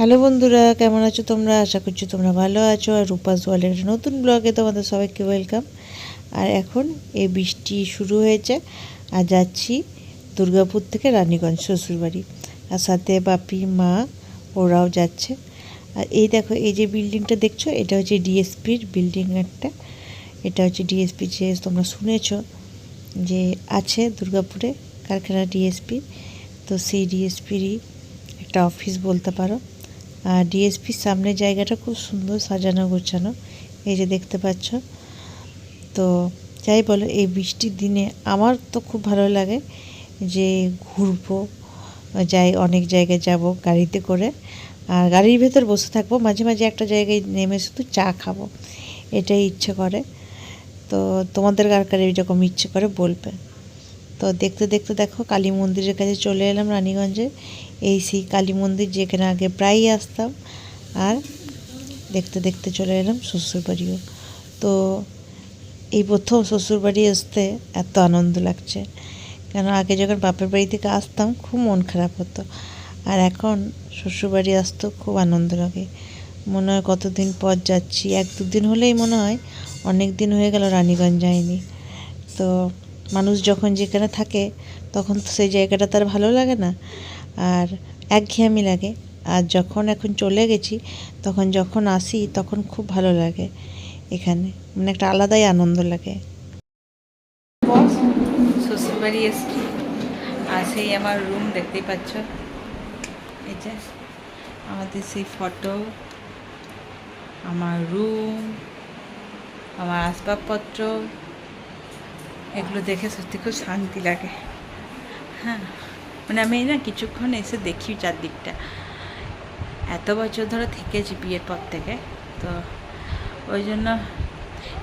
Hello বন্ধুরা, কেমন আছো তোমরা? আশা করছি তোমরা ভালো আছো। আর রূপাস ওয়ার্ল্ডের একটা নতুন ব্লগে তোমাদের সবাইকে ওয়েলকাম। আর এখন এই বৃষ্টি শুরু হয়েছে আর যাচ্ছি দুর্গাপুর থেকে রানীগঞ্জ শ্বশুরবাড়ি। আর সাথে বাপি, মা, ওরাও যাচ্ছে। আর এই দেখো, এই যে বিল্ডিংটা দেখছো, এটা হচ্ছে ডিএসপির বিল্ডিং একটা। এটা হচ্ছে ডিএসপি, যে তোমরা শুনেছো যে আছে দুর্গাপুরে কারখানা ডিএসপি, তো সেই ডিএসপিরই একটা অফিস বলতে পারো। আর ডিএসপির সামনের জায়গাটা খুব সুন্দর সাজানো গোছানো, এই যে দেখতে পাচ্ছ। তো যাই বলো, এই বৃষ্টির দিনে আমার তো খুব ভালো লাগে যে ঘুরবো, যাই অনেক জায়গায় যাব গাড়িতে করে। আর গাড়ির ভেতর বসে থাকবো, মাঝে মাঝে একটা জায়গায় নেমে শুধু চা খাবো, এটাই ইচ্ছে করে। তো তোমাদের কার কার এরকম ইচ্ছে করে বলবে। তো দেখতে দেখতে দেখো কালী মন্দিরের কাছে চলে এলাম রানীগঞ্জে। এই সেই কালী মন্দির যেখানে আগে প্রায়ই আসতাম। আর দেখতে দেখতে চলে এলাম শ্বশুরবাড়িও। তো এই প্রথম শ্বশুরবাড়ি আসতে এত আনন্দ লাগছে, কেন আগে যখন বাপের বাড়ি থেকে আসতাম খুব মন খারাপ হতো, আর এখন শ্বশুরবাড়ি আসতেও খুব আনন্দ লাগে। মনে হয় কতদিন পর যাচ্ছি, এক দুদিন হলেই মনে হয় অনেক দিন হয়ে গেল রানীগঞ্জ যায়নি। তো মানুষ যখন যেখানে থাকে তখন তো সেই জায়গাটা তার ভালো লাগে না, আর একঘেয়েমি লাগে। আর যখন এখন চলে গেছি, তখন যখন আসি তখন খুব ভালো লাগে। এখানে মানে একটা আলাদাই আনন্দ লাগে। শ্বশুরবাড়ি এসছি, আর সেই আমার রুম দেখতেই পাচ্ছ। এই যে আমাদের সেই ফটো, আমার রুম, আমার আসবাবপত্র, এগুলো দেখে সত্যি খুব শান্তি লাগে। হ্যাঁ, মানে আমি না কিছুক্ষণ এসে দেখি চারদিকটা। এত বছর ধরে থেকেছি বিয়ের পর থেকে, তো ওই জন্য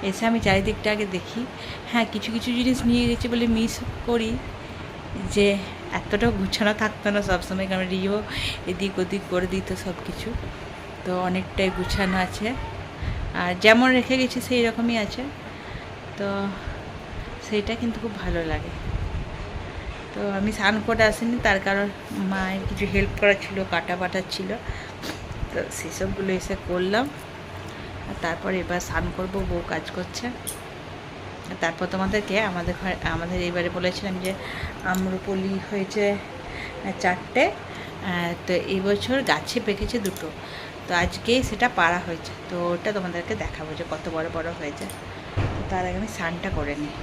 এসে আমি চারিদিকটা আগে দেখি। হ্যাঁ, কিছু কিছু জিনিস নিয়ে গেছি বলে মিস করি, যে এতটা গুছানো থাকতো না সবসময়, কারণ রিও এদিক ওদিক করে দিত সব কিছু। তো অনেকটাই গুছানো আছে, আর যেমন রেখে গেছি সেই রকমই আছে। তো সেইটা কিন্তু খুব ভালো লাগে। তো আমি স্নান করে আসিনি, তার কারণ মায়ের কিছু হেল্প করা ছিল, কাটা বাটা ছিল, তো সেসবগুলো এসে করলাম। আর তারপর এবার স্নান করবো, বউ কাজ করছে। তারপর তোমাদেরকে আমাদের এইবারে বলেছিলাম যে আম্রপলি হয়েছে 4টে, তো এই বছর গাছে পেকেছে 2টো। তো আজকেই সেটা পাড়া হয়েছে, তো ওটা তোমাদেরকে দেখাবো যে কত বড় বড় হয়েছে। তো তার আগে আমি স্নানটা করে নিই।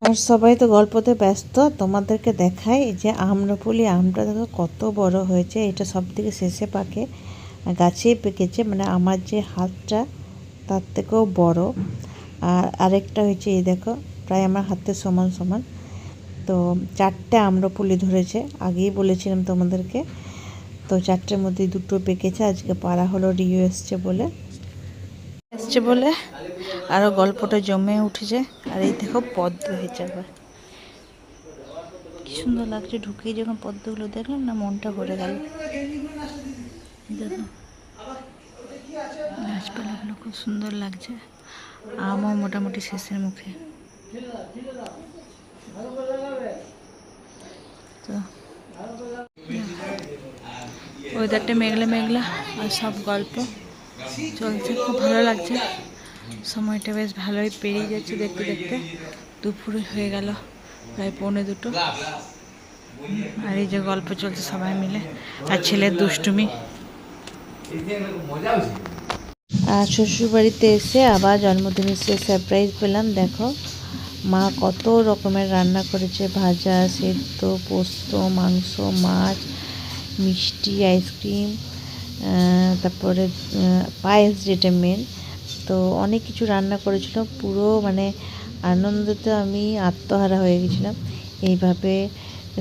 আর সবাই তো গল্পতে ব্যস্ত, তোমাদেরকে দেখাই যে আম্রপলি আমটা দেখো কত বড় হয়েছে। এটা সব থেকে শেষে পাকে, গাছেই পেকেছে, মানে আমার যে হাতটা তার থেকেও বড়। আর আরেকটা হয়েছে, এই দেখো প্রায় আমার হাতের সমান সমান। তো 4টে আম্রপলি ধরেছে, আগেই বলেছিলাম তোমাদেরকে। তো 4টের মধ্যে 2টো পেকেছে, আজকে পাড়া হলো রিও এসছে বলে আরও গল্পটা জমে উঠেছে। আর এই দেখো পদ্ম হয়েছে আবার, কি সুন্দর লাগছে। ঢুকেই যখন পদ্মগুলো দেখলাম না, মনটা ভরে গেল। দেখো গাছপালাগুলো খুব সুন্দর লাগছে। আমও মোটামুটি শেষের মুখে। তো ওয়েদারটা মেঘলা মেঘলা, আর সব গল্প চলছে, খুব ভালো লাগছে। সময়টা বেশ ভালোই পেরিয়ে যাচ্ছে দেখতে দেখতে। দুপুরে হয়ে গেল প্রায় 1:45। আর এই যে গল্প চলছে সবাই মিলে, আর ছেলের দুষ্টুমি। আর শ্বশুরবাড়িতে এসে আবার জন্মদিনের সে সারপ্রাইজ পেলাম। দেখো মা কত রকমের রান্না করেছে, ভাজা, সেদ্ধ, পোস্ত, মাংস, মাছ, মিষ্টি, আইসক্রিম, তারপরে পায়েস যেটা মেন। তো অনেক কিছু রান্না করেছিল, পুরো মানে আনন্দতে আমি আত্মহারা হয়ে গেছিলাম। এইভাবে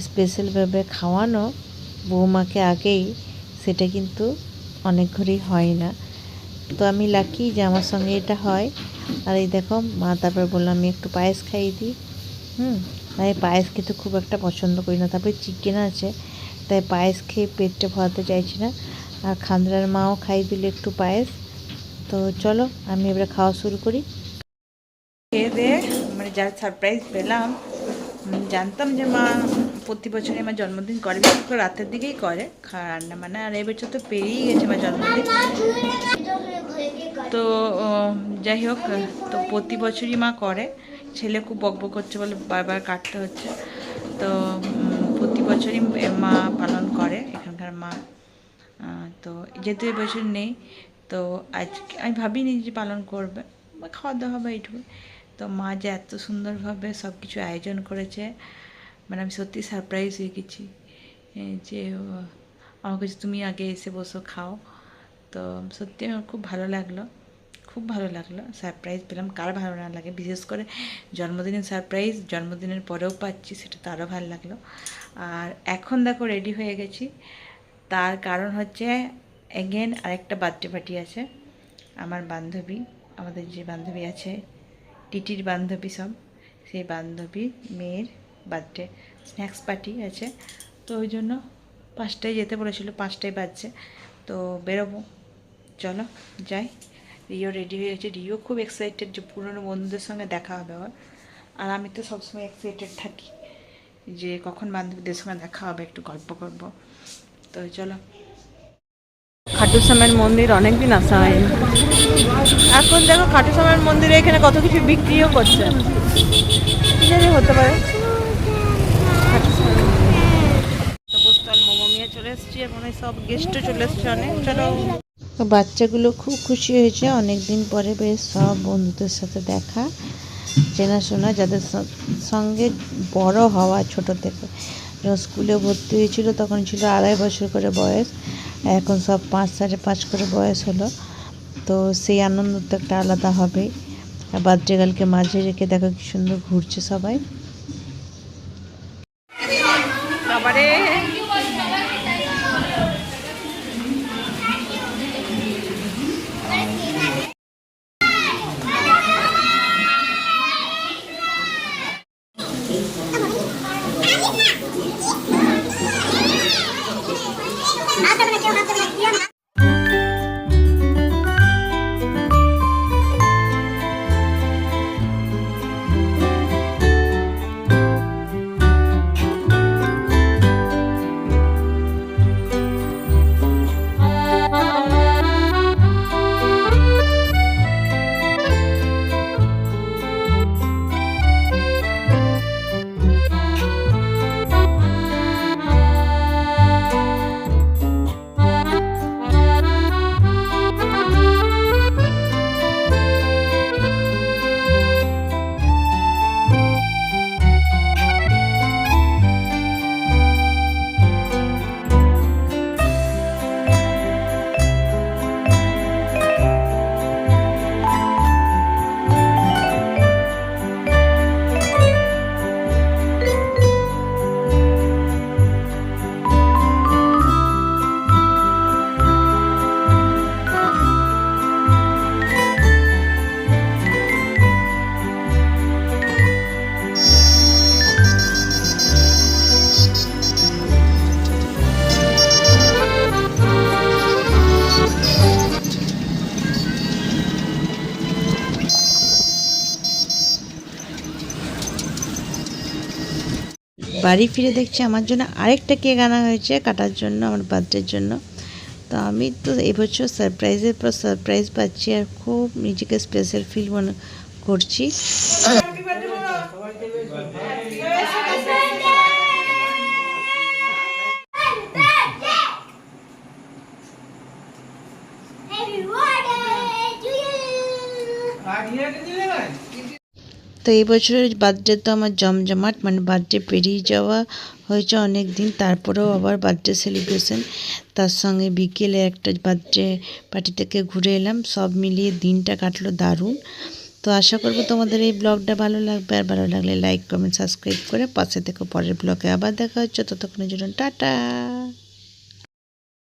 স্পেশালভাবে খাওয়ানো বৌমাকে আগেই, সেটা কিন্তু অনেক ঘরেই হয় না। তো আমি লাকি যে আমার সঙ্গে এটা হয়। আর এই দেখো মা তারপর বললাম আমি একটু পায়েস খাইয়ে দিই। আমি পায়েস খেতে খুব একটা পছন্দ করি না, তারপরে চিকেন আছে, তাই পায়েস খেয়ে পেটটা ভরাতে চাইছি না। আর খান্দ্রার মাও খাই দিল একটু পায়েস। তো চলো আমি এবারে খাওয়া শুরু করি। খেয়ে দিয়ে মানে যার সারপ্রাইজ পেলাম, জানতাম যে মা প্রতি বছরই আমার জন্মদিন করে, বিশেষ করে রাতের দিকেই করে রান্না বান্না, আর এবছর তো পেরিয়েই গেছে আমার জন্মদিন। তো যাই হোক, তো প্রতি বছরই মা করে। ছেলে খুব বকবক করছে বলে বারবার কাটতে হচ্ছে। তো প্রতি বছরই মা পালন করে এখানকার মা। তো যেহেতু এবছর নেই, তো আজকে আমি ভাবিনি যে পালন করবে বা খাওয়া দাওয়া হবে এইটুকু। তো মা যে এত সুন্দরভাবে সব কিছু আয়োজন করেছে, মানে আমি সত্যি সারপ্রাইজ হয়ে গেছি যে আমার কাছে তুমি আগে এসে বসো খাও। তো সত্যি আমার খুব ভালো লাগলো, খুব ভালো লাগলো। সারপ্রাইজ পেলাম, কার ভালো না লাগে, বিশেষ করে জন্মদিনের সারপ্রাইজ জন্মদিনের পরেও পাচ্ছি, সেটা তো আরও ভালো লাগলো। আর এখন দেখো রেডি হয়ে গেছি, তার কারণ হচ্ছে এগেন আরেকটা বার্থডে পার্টি আছে। আমার বান্ধবী, আমাদের যে বান্ধবী আছে টিটির বান্ধবী সব, সেই বান্ধবী মেয়ের বার্থডে স্ন্যাক্স পার্টি আছে। তো ওই জন্য 5টায় যেতে বলেছিল, 5টায় বাজছে, তো বেরোবো। চলো যাই। রিও রেডি হয়ে গেছে, রিও খুব এক্সাইটেড যে পুরনো বন্ধুদের সঙ্গে দেখা হবে আবার। আর আমি তো সবসময় এক্সাইটেড থাকি যে কখন বান্ধবীদের সঙ্গে দেখা হবে, একটু গল্প করব। তো চলো। খাটু শ্যামের মন্দির অনেকদিন আসা হয়নি। এখন দেখো খাটু শ্যামের মন্দিরে এখানে কত কিছু বিক্রিও করছে, কি জানি হতে পারে। মোমো নিয়ে চলে এসছি, এখন সব গেস্টও চলে এসছে অনেক। চলো। বাচ্চাগুলো খুব খুশি হয়েছে, অনেক দিন পরে বেশ সব বন্ধুদের সাথে দেখা, চেনাশোনা, যাদের সঙ্গে বড় হওয়া ছোট থেকে। যখন স্কুলে ভর্তি হয়েছিল তখন ছিল 2.5 বছর করে বয়স, এখন সব 5, 5.5 করে বয়স হলো। তো সেই আনন্দ তো একটা আলাদা হবে। আর বার্থডে গার্লকে মাঝে রেখে দেখো কি সুন্দর ঘুরছে সবাই। বাড়ি ফিরে দেখছি আমার জন্য আরেকটা কেক আনা হয়েছে কাটার জন্য, আমার বার্থডের জন্য। তো আমি তো এবছর সারপ্রাইজের পর সারপ্রাইজ পাচ্ছি, আর খুব নিজেকে স্পেশাল ফিল মনে করছি। তো এই বছরের বার্থডে তো আমার জমজমাট, মানে বার্থডে পেরিয়ে যাওয়া হয়েছে অনেক দিন, তারপরেও আবার বার্থডে সেলিব্রেশন, তার সঙ্গে বিকেলে একটা বার্থডে পার্টি থেকে ঘুরে এলাম, সব মিলিয়ে দিনটা কাটলো দারুণ। তো আশা করবো তোমাদের এই ব্লগটা ভালো লাগবে, আর ভালো লাগলে লাইক কমেন্ট সাবস্ক্রাইব করে পাশে থেকে পরের ব্লগে আবার দেখা হচ্ছে। ততক্ষণের জন্য টাটা।